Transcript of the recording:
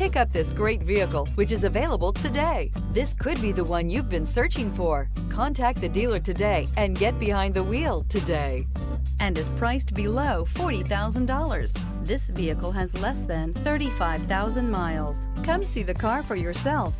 Pick up this great vehicle, which is available today. This could be the one you've been searching for. Contact the dealer today and get behind the wheel today. And is priced below $40,000. This vehicle has less than 35,000 miles. Come see the car for yourself.